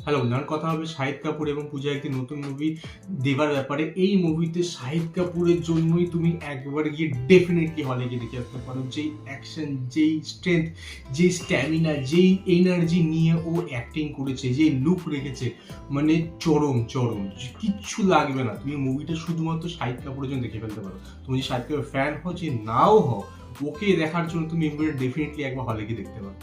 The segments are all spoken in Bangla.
হ্যালো, ওনার কথা হবে শাহিদ কাপুর এবং পূজা একটি নতুন মুভি দেবার ব্যাপারে। এই মুভিতে শাহিদ কাপুরের জন্যই তুমি একবার গিয়ে ডেফিনেটলি হলে গিয়ে দেখে আসতে পারো। যেই অ্যাকশন, যেই স্ট্রেংথ, যেই স্ট্যামিনা, যেই এনার্জি নিয়ে ও অ্যাক্টিং করেছে, যেই লুক রেখেছে, মানে চরম চরম, কিচ্ছু লাগবে না। তুমি মুভিটা শুধুমাত্র শাহিদ কাপুরের জন্য দেখে ফেলতে পারো। তুমি যে শাহিদ কাপুরের ফ্যান হও, যে নাও হও, ওকে দেখার জন্য তুমি মুভিটা ডেফিনেটলি একবার হলে গিয়ে দেখতে পারো।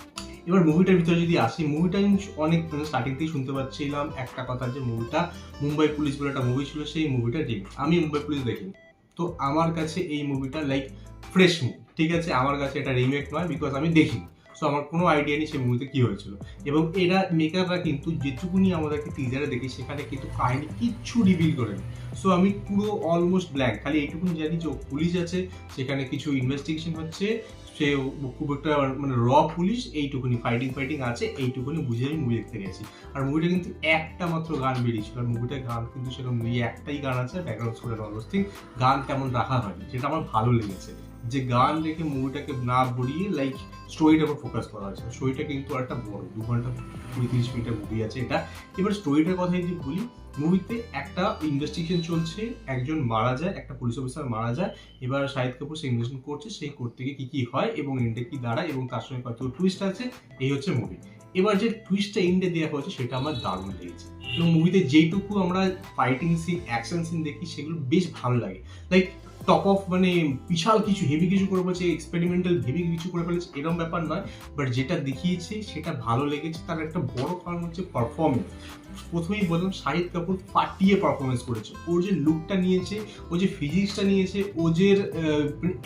এবার মুভিটার ভিতরে যদি আসি, মুভিটা আমি অনেক স্টার্টিং থেকেই শুনতে পাচ্ছিলাম একটা কথা, যে মুভিটা মুম্বাই পুলিশ বলে একটা মুভি ছিল, সেই মুভিটা ঠিক। আমি মুম্বাই পুলিশ দেখিনি, তো আমার কাছে এই মুভিটা লাইক ফ্রেশ মুভি। ঠিক আছে, আমার কাছে এটা রিমেক নয়, বিকজ আমি দেখিনি। সো আমার কোনো আইডিয়া নেই সেই মুভিতে কি হয়েছিল। এবং এরা মেকাররা কিন্তু যেটুকুনি আমাদেরকে টিজারে দেখি, সেখানে কিন্তু কাহিনী কিচ্ছু রিভিল করেনি। সো আমি পুরো অলমোস্ট ব্ল্যাঙ্ক, খালি এইটুকুনি জানি যে পুলিশ আছে, সেখানে কিছু ইনভেস্টিগেশন হচ্ছে, সে খুব একটা মানে র পুলিশ, এইটুকুনি ফাইটিং আছে, এইটুকুনি বুঝে আমি মুভি দেখতে গেছি। আর মুভিটা কিন্তু একটা মাত্র গান বেরিয়েছিল, আর মুভিটার গান কিন্তু সেরকম একটাই গান আছে, ব্যাকগ্রাউন্ড স্কোরের অলমোস্ট গান তেমন রাখা হয়নি, যেটা আমার ভালো লেগেছে। যে গান রেখে মুভিটাকে না বড়িয়ে লাইক স্টোরিটার উপর ফোকাস করা হয়েছে। স্টোরিটা কিন্তু একটা বড় 2 ঘন্টা 20-30 মিনিটের মুভি আছে এটা। এবার স্টোরিটার কথা যদি বলি, মুভিতে একটা ইনভেস্টিগেশন চলছে, একজন মারা যায়, একটা পুলিশ অফিসার মারা যায়। এবার শাহিদ কাপুর সেই ইনভেস্টিগেশন করছে, সেই করতে গিয়ে কি কি হয় এবং এন্ডে কি দাঁড়ায় এবং তার সঙ্গে কত টুইস্ট আছে, এই হচ্ছে মুভি। এবার যে টুইস্টটা এন্ডে দেওয়া হয়েছে, সেটা আমার দারুণ লেগেছে। এবং মুভিতে যেইটুকু আমরা ফাইটিং সিন, অ্যাকশন সিন দেখি, সেগুলো বেশ ভালো লাগে। লাইক টপ অফ মানে বিশাল কিছু হেভি কিছু করে ফেলেছে, এক্সপেরিমেন্টাল হেভি কিছু করে ফেলেছে, এরকম ব্যাপার নয়। বাট যেটা দেখিয়েছে সেটা ভালো লেগেছে। তার একটা বড় কারণ হচ্ছে পারফরমেন্স। প্রথমেই বললাম, শাহিদ কাপুর ফাটিয়ে পারফরমেন্স করেছে। ওর যে লুকটা নিয়েছে, ও যে ফিজিক্সটা নিয়েছে, ও যে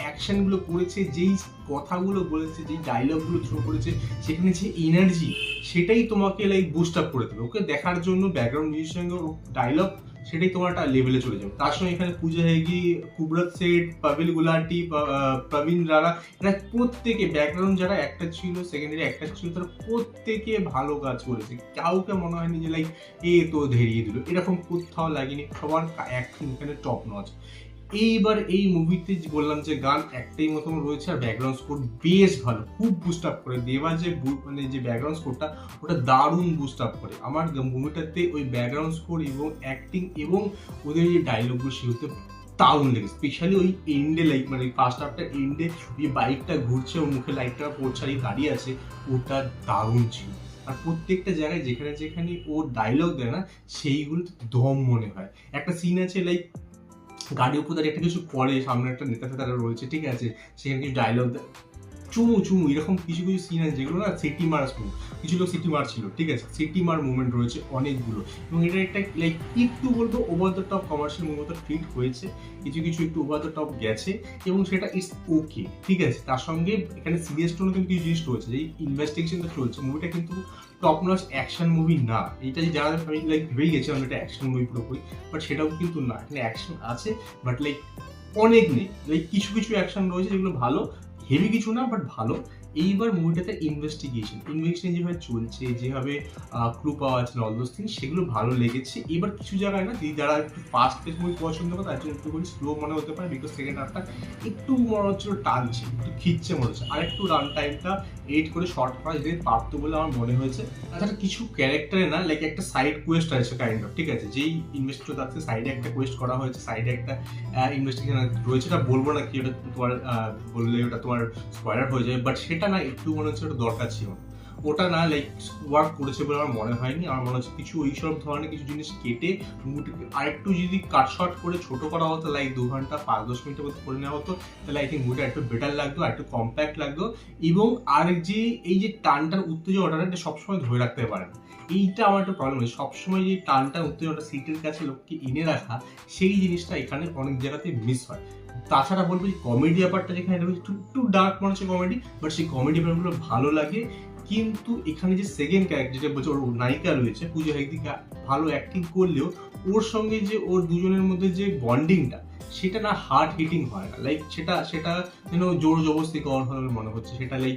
অ্যাকশনগুলো করেছে, যেই কথাগুলো বলেছে, যেই ডায়লগগুলো থ্রো করেছে, সেখানে যে এনার্জি, সেটাই তোমাকে লাইক বুস্ট আপ করে দেবে। ওকে দেখার জন্য ব্যাকগ্রাউন্ড মিউজিকের সঙ্গে ডায়লগ, সেটাই তোমার একটা লেভেলে চলে যাবে। তার সঙ্গে এখানে পূজা হেগড়ে, কুবরত সেঠ, পাভেল গুলাটি, প্রবীণ রানা, এরা প্রত্যেকে ব্যাকগ্রাউন্ড যারা অ্যাক্টর ছিল, সেকেন্ডারি অ্যাক্টর ছিল, তারা প্রত্যেকে ভালো কাজ করেছে। কাউকে মনে হয়নি যে লাইক এ তো ধেরিয়ে দিল, এরকম কোথাও লাগেনি। সবার অ্যাক্টিং এখানে টপ নচ। এইবার এই মুভিতে বললাম যে গান একটাই মতন রয়েছে, আর ব্যাকগ্রাউন্ড স্কোর বেশ ভালো, খুব বুস্ট আপ করে। দেওয়া যে মানে যে ব্যাকগ্রাউন্ড স্কোরটা, ওটা দারুণ বুস্ট আপ করে। আমার মুভিটাতে ওই ব্যাকগ্রাউন্ড স্কোর এবং অ্যাক্টিং এবং ওদের যে ডায়লগগুলো, সেগুলোতে দারুণ লেগেছে। স্পেশালি ওই এন্ডে, লাইক মানে ফার্স্ট হাফটা এন্ডে, ওই বাইকটা ঘুরছে, ওর মুখে লাইটটা পড়ছে, আর দাঁড়িয়ে আছে, ওটা দারুণ ছিল। আর প্রত্যেকটা জায়গায় যেখানে যেখানে ও ডায়লগ দেয় না, সেইগুলোতে দম মনে হয়। একটা সিন আছে লাইক গাড়ির উপর দাঁড়িয়ে একটা কিছু করে, সামনে একটা নেতা ফেতারা রয়েছে, ঠিক আছে, সেখানে কিছু ডায়লগ, চুমু চুমু, এরকম কিছু কিছু সিন আছে যেগুলো না সিটি মার, কিছু লোক সিটি মার ছিল, ঠিক আছে, সিটি মার মুভমেন্ট রয়েছে অনেকগুলো। এবং এটা একটা লাইক একটু বলবো over the top commercial movie মতো ট্রিট হয়েছে, কিছু কিছু একটু ওভার দ্য টপ গেছে, এবং সেটা ইটস ওকে, ঠিক আছে। তার সঙ্গে এখানে সিরিয়াস টোনও কিন্তু কিছু জিনিস রয়েছে, যে ইনভেস্টিগেশনটা চলছে। মুভিটা কিন্তু টপ নচ অ্যাকশন মুভি না, এটা যারা আমি লাইক ভেবেই গেছি আমি এটা অ্যাকশন মুভি পুরোপুরি, বাট সেটাও কিন্তু না। এখানে অ্যাকশন আছে, বাট লাইক অনেক নেই। লাইক কিছু কিছু অ্যাকশন রয়েছে যেগুলো ভালো, হেভি কিছু না, বাট ভালো। এইবার মুভিটাতে ইনভেস্টিগেশন যেভাবে চলছে, যেভাবে ক্লু পাওয়া যাচ্ছে, অল দোজ থিংস, সেগুলো ভালো লেগেছে। এবার কিছু জায়গায় না, যারা একটু ফাস্ট পেস মুভি পছন্দ করে, তার জন্য একটু করে স্লো মনে হতে পারে, বিকজ সেকেন্ড হাফটা একটু মনে হচ্ছিল টানছে, একটু খিচ্ছে মনে হচ্ছে। আর একটু রান টাইমটা এইট করে শর্ট করা যেতে পারতো বলে আমার মনে হয়েছে। তাছাড়া কিছু ক্যারেক্টারে না, লাইক একটা সাইড কোয়েস্ট আছে কাইন্ড অফ, ঠিক আছে, যেই ইনভেস্টিগেটর আছে, সাইডে একটা কোয়েস্ট করা হয়েছে, সাইডে একটা ইনভেস্টিগেশন রয়েছে। এটা বলবো না কি, ওটা তোমার বললে ওটা তোমার স্পয়লার হয়ে যাবে, বাট সেটা না, একটু মনে হচ্ছে ওটা দরকার ছিল না। ওটা না লাইক ওয়ার্ক করেছে বলে আমার মনে হয়নি। আমার মনে হচ্ছে কিছু ওইসব ধরনের কিছু জিনিস কেটে মুভিটাকে আরেকটু যদি কাট শর্ট করে ছোট করা হতো, লাইক 2 ঘন্টা 5-10 মিনিটের মধ্যে করে নেওয়া হতো, তাহলে আই থিঙ্ক মুভিটা একটু বেটার লাগতো, আর একটু কম্প্যাক্ট লাগতো। এবং আর যে এই যে টানটার উত্তেজনাটা, এটা সবসময় ধরে রাখতে পারে না। এইটা আমার একটা প্রবলেম হয়েছে, সবসময় যে টানটা উত্তেজনাটা সিটের কাছে লোককে এনে রাখা, সেই জিনিসটা এখানে অনেক জায়গাতে মিস হয়। তাছাড়া বলবো যে কমেডি ব্যাপারটা যেখানে একটু ডার্ক মনে হচ্ছে কমেডি, বাট সেই কমেডি ব্যাপারগুলো ভালো লাগে। কিন্তু এখানে যে সেকেন্ড ক্যারেক্টার, যেটা বলছে ওর নায়িকা রয়েছে পূজা হেগড়ে, ভালো অ্যাক্টিং করলেও ওর সঙ্গে যে ওর দুজনের মধ্যে যে বন্ডিংটা, সেটা না হার্ড হিটিং হয় না। লাইক সেটা যেন জোর জবরদস্তি করার হলে মনে হচ্ছে, সেটা লাইক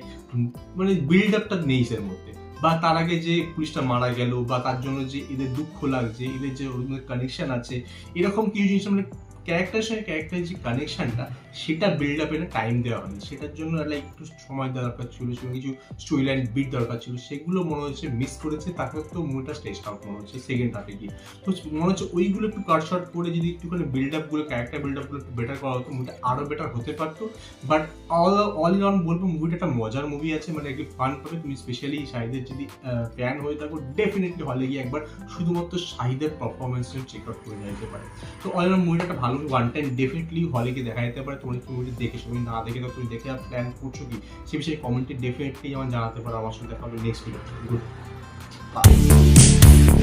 মানে বিল্ড আপটা নেই এর মধ্যে। বা তার আগে যে পুলিশটা মারা গেল, বা তার জন্য যে এদের দুঃখ লাগছে, এদের যে কানেকশন আছে, এরকম কিছু জিনিস মানে ক্যারেক্টারের সঙ্গে ক্যারেক্টারের যে কানেকশনটা সেটা বিল্ড আপে টাইম দেওয়া হয়নি, সেটার জন্য লাইক একটু সময় দেওয়া দরকার ছিল, সেখানে কিছু স্টোরি লাইন বিট দরকার ছিল, সেগুলো মনে হচ্ছে মিস করেছে। তারপর তো মুভিটা স্টেজ আউট মনে হচ্ছে সেকেন্ড হাফে গিয়ে। তো মনে হচ্ছে ওইগুলো একটু কাট শর্ট করে যদি একটুখানি বিল্ড আপগুলো, ক্যারেক্টার বিল্ড আপগুলো একটু বেটার করা হতো, মুভিটা আরও বেটার হতে পারতো। বাট অল ইন অল বলবো মুভিটা একটা মজার মুভি আছে, মানে একটু ফান পাবে তুমি, স্পেশালি শাহিদের যদি ফ্যান হয়ে থাকো ডেফিনেটলি হলে গিয়ে একবার শুধুমাত্র শাহিদের পারফরমেন্সের চেক আউট করে যেতে পারে। তো অল ইন অল মুভিটা একটা ভালো ওয়ান টাইম ডেফিনেটলি হলে গিয়ে দেখা যেতে পারে। তোমার কি মুভি দেখে তুমি না দেখে তো তুমি দেখে প্ল্যান করছো কি সে বিষয়ে কমেন্টে ডেফিনেটলি আমার জানাতে পারো। আমার সাথে দেখা হবে নেক্সট ভিডিও। Good bye.